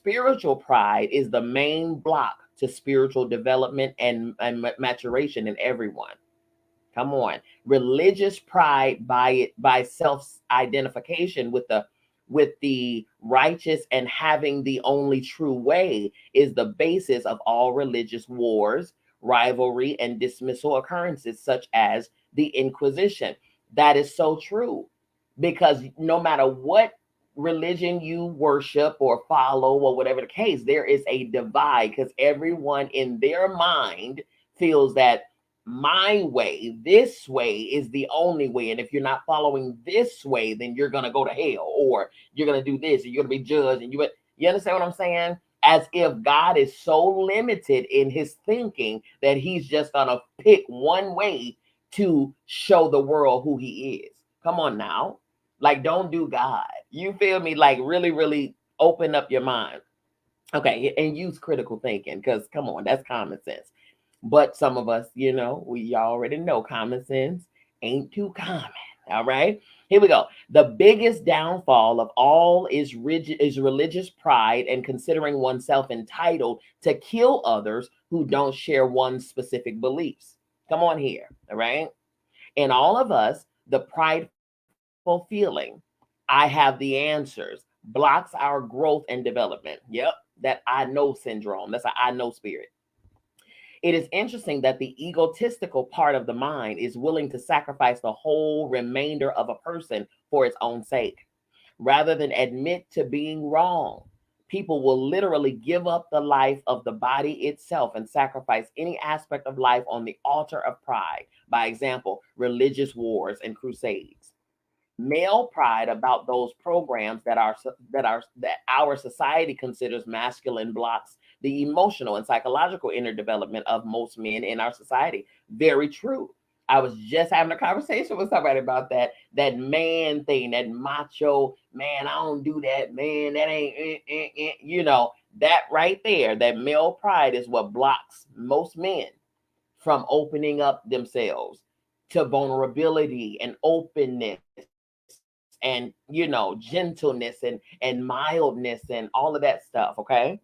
spiritual pride is the main block to spiritual development and maturation in everyone. Come on. Religious pride by self-identification with the righteous and having the only true way is the basis of all religious wars, rivalry, and dismissal occurrences such as the Inquisition. That is so true, because no matter what religion you worship or follow or whatever the case, there is a divide because everyone in their mind feels that my way, this way is the only way. And if you're not following this way, then you're going to go to hell, or you're going to do this, and you're going to be judged. And you understand what I'm saying? As if God is so limited in his thinking that he's just going to pick one way to show the world who he is. Come on now. Like, don't do God. You feel me? Like, really, really open up your mind. Okay. And use critical thinking, because come on, that's common sense. But some of us, we already know common sense ain't too common. All right. Here we go. The biggest downfall of all is religious pride and considering oneself entitled to kill others who don't share one's specific beliefs. Come on here. All right. And all of us, the prideful feeling, I have the answers, blocks our growth and development. Yep. That I know syndrome. That's an I know spirit. It is interesting that the egotistical part of the mind is willing to sacrifice the whole remainder of a person for its own sake. Rather than admit to being wrong, people will literally give up the life of the body itself and sacrifice any aspect of life on the altar of pride. By example, religious wars and crusades. Male pride about those programs that our society considers masculine blocks the emotional and psychological inner development of most men in our society. Very true. I was just having a conversation with somebody about that man thing, that macho, man, I don't do that, man, that ain't, that right there, that male pride is what blocks most men from opening up themselves to vulnerability and openness and, gentleness and mildness and all of that stuff. Okay.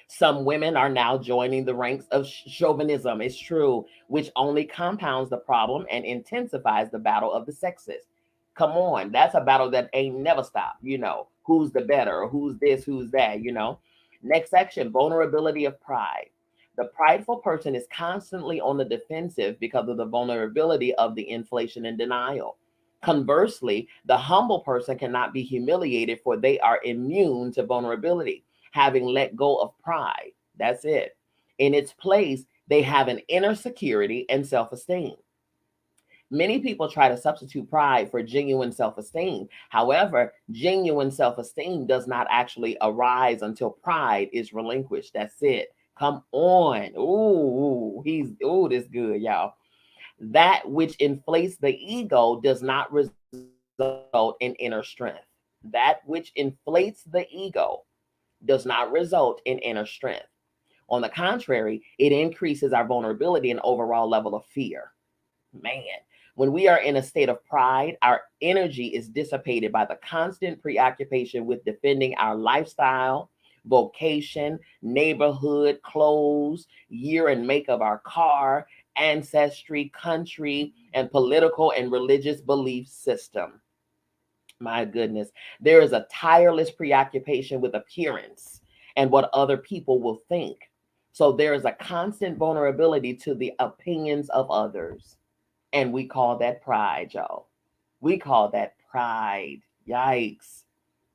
Some women are now joining the ranks of chauvinism. It's true, which only compounds the problem and intensifies the battle of the sexes. Come on, that's a battle that ain't never stopped. Who's the better, who's this, who's that, Next section, vulnerability of pride. The prideful person is constantly on the defensive because of the vulnerability of the inflation and denial. Conversely, the humble person cannot be humiliated, for they are immune to vulnerability, having let go of pride. That's it. In its place, they have an inner security and self-esteem. Many people try to substitute pride for genuine self-esteem. However, genuine self-esteem does not actually arise until pride is relinquished. That's it. Come on. This good, y'all. That which inflates the ego does not result in inner strength. That which inflates the ego does not result in inner strength. On the contrary, it increases our vulnerability and overall level of fear. Man, when we are in a state of pride, our energy is dissipated by the constant preoccupation with defending our lifestyle, vocation, neighborhood, clothes, year and make of our car, ancestry, country, and political and religious belief system. My goodness, there is a tireless preoccupation with appearance and what other people will think. So there is a constant vulnerability to the opinions of others. And we call that pride, y'all. We call that pride. Yikes.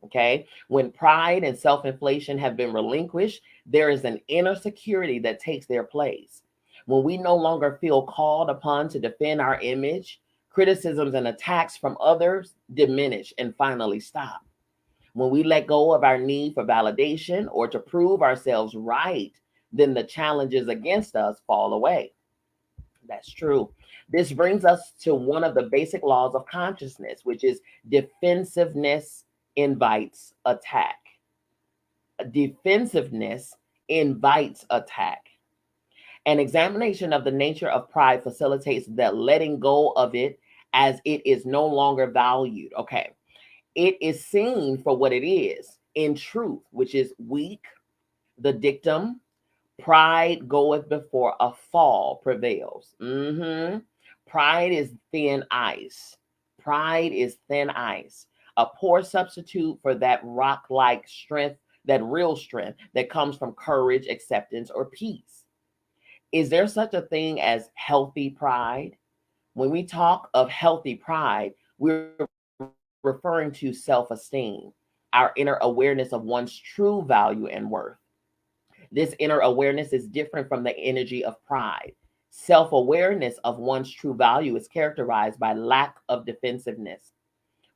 Okay. When pride and self-inflation have been relinquished, there is an inner security that takes their place. When we no longer feel called upon to defend our image, criticisms and attacks from others diminish and finally stop. When we let go of our need for validation or to prove ourselves right, then the challenges against us fall away. That's true. This brings us to one of the basic laws of consciousness, which is defensiveness invites attack. Defensiveness invites attack. An examination of the nature of pride facilitates the letting go of it as it is no longer valued. Okay. It is seen for what it is, In truth, which is weak, the dictum, pride goeth before a fall prevails. Pride is thin ice. Pride is thin ice. A poor substitute for that rock-like strength, that real strength that comes from courage, acceptance, or peace. Is there such a thing as healthy pride? When we talk of healthy pride, we're referring to self-esteem, our inner awareness of one's true value and worth. This inner awareness is different from the energy of pride. Self-awareness of one's true value is characterized by lack of defensiveness.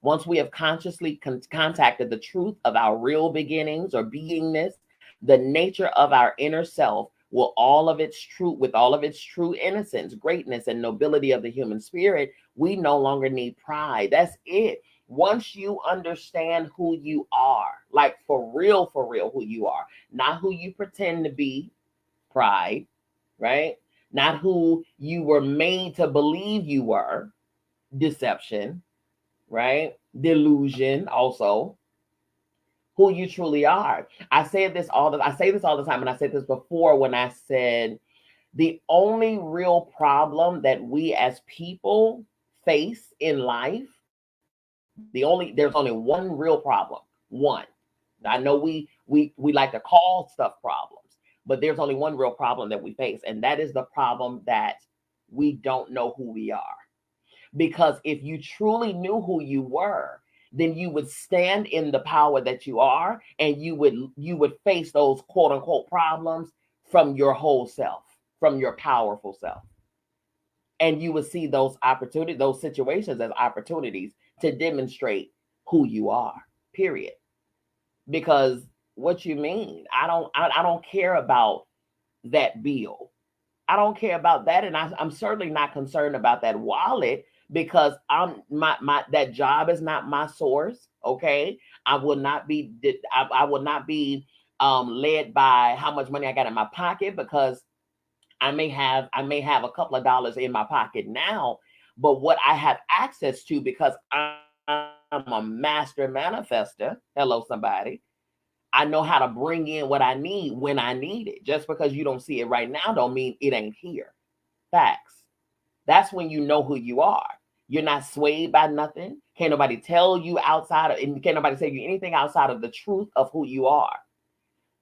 Once we have consciously contacted the truth of our real beginnings or beingness, the nature of our inner self will with all of its true innocence, greatness, and nobility of the human spirit, we no longer need pride. That's it. Once you understand who you are, like for real, who you are, not who you pretend to be, pride, right? Not who you were made to believe you were, deception, right? Delusion, also. Who you truly are. I say this all the time, and I said this before when I said the only real problem that we as people face in life, there's only one real problem. One. I know we like to call stuff problems, but there's only one real problem that we face, and that is the problem that we don't know who we are. Because if you truly knew who you were, then you would stand in the power that you are, and you would face those quote unquote problems from your whole self, from your powerful self. And you would see those situations as opportunities to demonstrate who you are, period. Because what you mean? I don't care about that bill. I don't care about that. And I'm certainly not concerned about that wallet, because that job is not my source. Okay. I will not be led by how much money I got in my pocket, because I may have a couple of dollars in my pocket now, but what I have access to, because I'm a master manifester. Hello, somebody. I know how to bring in what I need when I need it. Just because you don't see it right now don't mean it ain't here. Facts. That's when you know who you are. You're not swayed by nothing. Can't nobody tell you can't nobody tell you anything outside of the truth of who you are.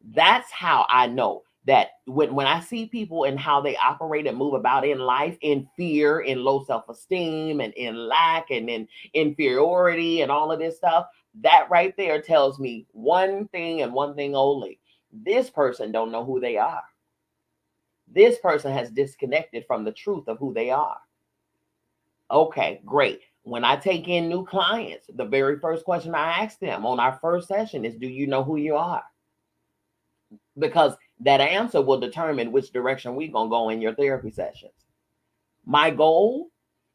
That's how I know that when I see people and how they operate and move about in life, in fear, in low self-esteem, and in lack, and in inferiority, and all of this stuff, that right there tells me one thing and one thing only. This person don't know who they are. This person has disconnected from the truth of who they are. Okay, great. When I take in new clients, the very first question I ask them on our first session is, do you know who you are? Because that answer will determine which direction we're going to go in your therapy sessions. My goal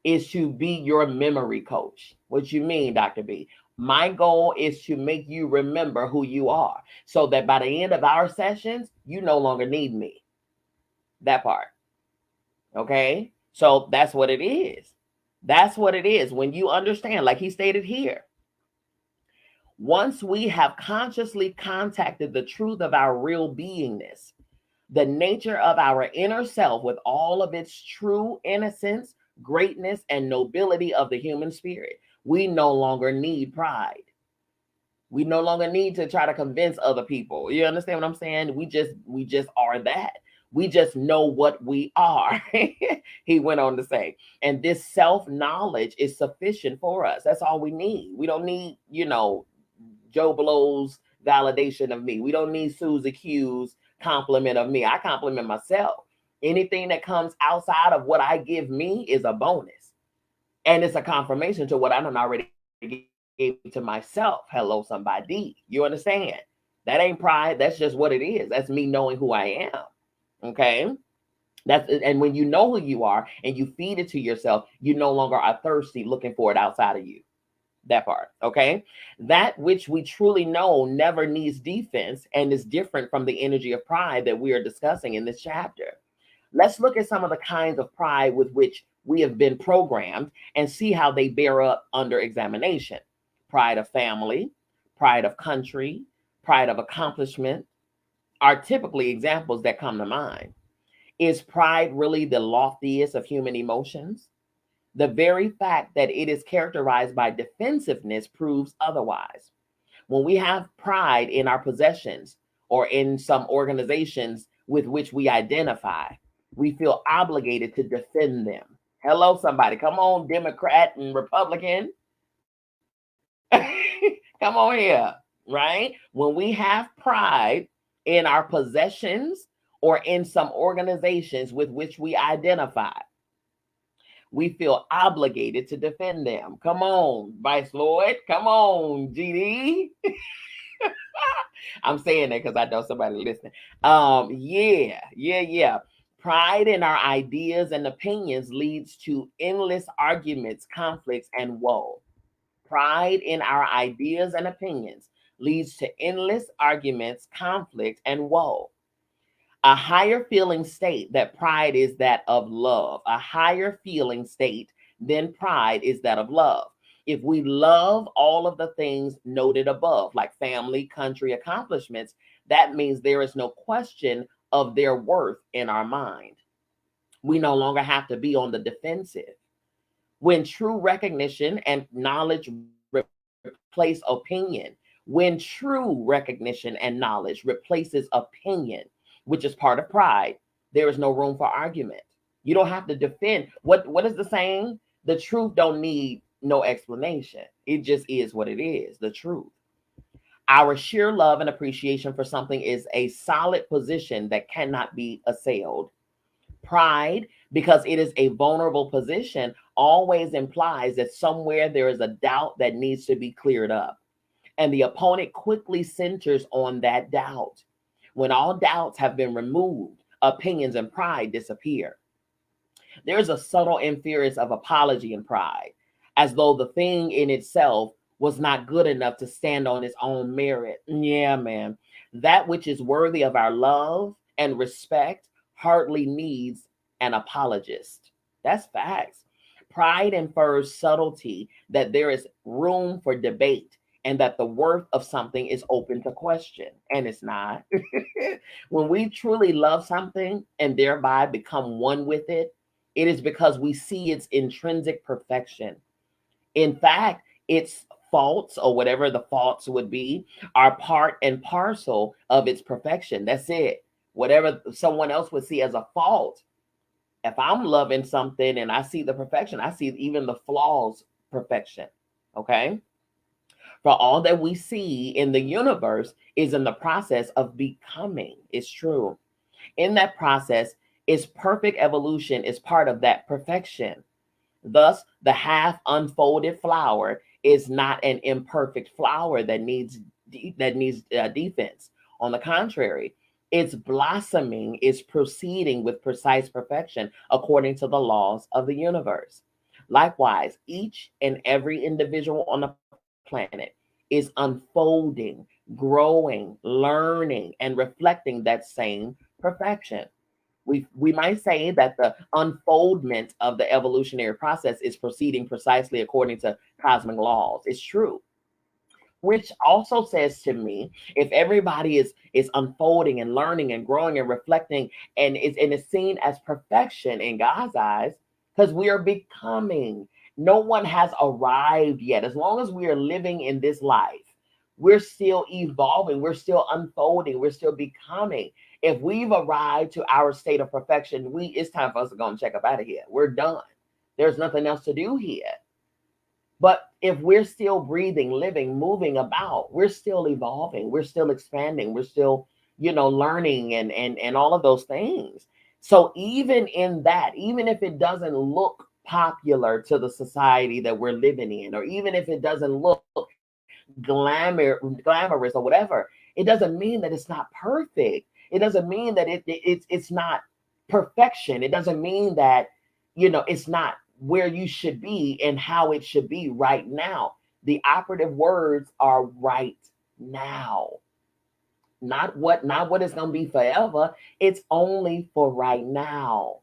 is to be your memory coach. What you mean, Dr. B? My goal is to make you remember who you are, so that by the end of our sessions, you no longer need me. That part. Okay? So that's what it is. That's what it is. When you understand, like he stated here, once we have consciously contacted the truth of our real beingness, the nature of our inner self with all of its true innocence, greatness, and nobility of the human spirit, we no longer need pride. We no longer need to try to convince other people. You understand what I'm saying? We just are that. We just know what we are. He went on to say, and this self-knowledge is sufficient for us. That's all we need. We don't need, Joe Blow's validation of me. We don't need Susie Q's compliment of me. I compliment myself. Anything that comes outside of what I give me is a bonus. And it's a confirmation to what I done already gave to myself. Hello, somebody. You understand? That ain't pride. That's just what it is. That's me knowing who I am. Okay? And when you know who you are and you feed it to yourself, you no longer are thirsty looking for it outside of you. That part. Okay? That which we truly know never needs defense and is different from the energy of pride that we are discussing in this chapter. Let's look at some of the kinds of pride with which we have been programmed and see how they bear up under examination. Pride of family, pride of country, pride of accomplishment are typically examples that come to mind. Is pride really the loftiest of human emotions? The very fact that it is characterized by defensiveness proves otherwise. When we have pride in our possessions or in some organizations with which we identify, we feel obligated to defend them. Hello, somebody. Come on, Democrat and Republican. Come on here, right? When we have pride in our possessions or in some organizations with which we identify, we feel obligated to defend them. Come on, Vice Lord. Come on, GD. I'm saying that because I know somebody listening. Yeah. Pride in our ideas and opinions leads to endless arguments, conflicts, and woe. Pride in our ideas and opinions leads to endless arguments, conflict, and woe. A higher feeling state that pride is that of love. A higher feeling state than pride is that of love. If we love all of the things noted above, like family, country, accomplishments, that means there is no question of their worth in our mind. We no longer have to be on the defensive. When true recognition and knowledge replace opinion, when true recognition and knowledge replaces opinion, which is part of pride, there is no room for argument. You don't have to defend. What is the saying? The truth don't need no explanation. It just is what it is, the truth. Our sheer love and appreciation for something is a solid position that cannot be assailed. Pride, because it is a vulnerable position, always implies that somewhere there is a doubt that needs to be cleared up. And the opponent quickly centers on that doubt. When all doubts have been removed, opinions and pride disappear. There's a subtle inference of apology and pride, as though the thing in itself was not good enough to stand on its own merit. Yeah, man. That which is worthy of our love and respect hardly needs an apologist. That's facts. Pride infers subtlety, that there is room for debate and that the worth of something is open to question, and it's not. When we truly love something and thereby become one with it, it is because we see its intrinsic perfection. In fact, its faults, or whatever the faults would be, are part and parcel of its perfection. That's it. Whatever someone else would see as a fault, if I'm loving something and I see the perfection, I see even the flaws perfection. Okay? For all that we see in the universe is in the process of becoming. It's true. In that process, its perfect evolution is part of that perfection. Thus, the half unfolded flower is not an imperfect flower that needs defense. On the contrary, its blossoming is proceeding with precise perfection according to the laws of the universe. Likewise, each and every individual on the planet is unfolding, growing, learning, and reflecting that same perfection. We might say that the unfoldment of the evolutionary process is proceeding precisely according to cosmic laws. It's true. Which also says to me, if everybody is unfolding and learning and growing and reflecting and is seen as perfection in God's eyes, because we are becoming. No one has arrived yet. As long as we are living in this life, we're still evolving, we're still unfolding, we're still becoming. If we've arrived to our state of perfection, it's time for us to go and check up out of here. We're done. There's nothing else to do here. But if we're still breathing, living, moving about, we're still evolving, we're still expanding, we're still, learning and all of those things. So even in that, even if it doesn't look popular to the society that we're living in, or even if it doesn't look glamorous or whatever, it doesn't mean that it's not perfect. It doesn't mean that it's not perfection. It doesn't mean that, it's not where you should be and how it should be right now. The operative words are right now. Not what it's going to be forever. It's only for right now.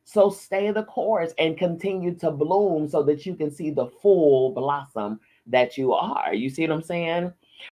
So stay the course and continue to bloom so that you can see the full blossom that you are. You see what I'm saying?